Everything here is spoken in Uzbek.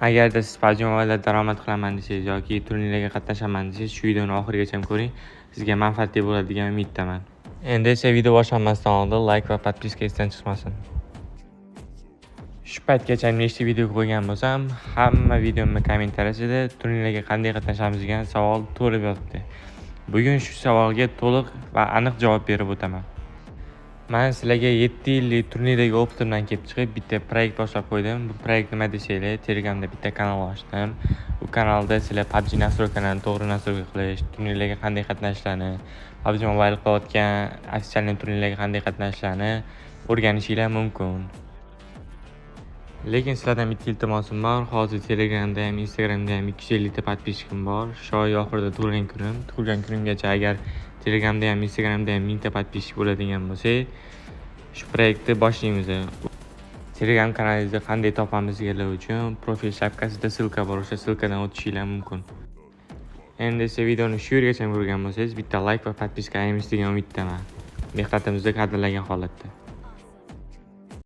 Agarda siz PUBG Mobile'da daromad qilaman desangiz yoki turnirlarga qatnashaman desangiz, shu videoni oxirigacha ko'ring. Sizga manfaatli bo'ladi degan umiddaman. Endi esa video boshlanmasdan oldin like va podpiska esdan chiqmasin. Shu paytgacha nechta video qo'ygan bo'lsam, hamma videomning kommentariyasida turnirlarga qanday qatnashamiz degan savol to'lib yotibdi. Bugun shu savolga to'liq va aniq javob berib o'taman. Men sizlarga 7 yillik turnirdagi opitimdan kelib chiqib bitta proyekt boshlab qo'ydim. Bu proyekt nima desanglar, Telegramda bitta kanal ochdim. Bu kanalda sizlar PUBG nastroykalarini to'g'ri nastroyka qilish, turnirlarga qanday qatnashlarni, PUBG Mobile qilayotgan ofitsial turnirlarga qanday qatnashlarni o'rganishingiz mumkin. Lekin sizlardan bitta iltimosim bor. Hozir Telegramda ham, Instagramda ham 250 ta podpischkim bor. Shu oy oxirida tug'ilgan kunimgacha agar Telegramda ham, Instagramda ham 1000 ta podpischik bo'ladigan bo'lsa, shu proyektni boshlaymiz. Telegram kanalingizni qanday topamiz deganlar uchun profil shapkasida silka bor, o'sha silkadan o'tishingiz mumkin. Endi esa videoni shu yergacha ko'rgan bo'lsangiz, bitta like va podpiska qilamiz degan umiddaman. Mehnatimizni qadrlagan holatda.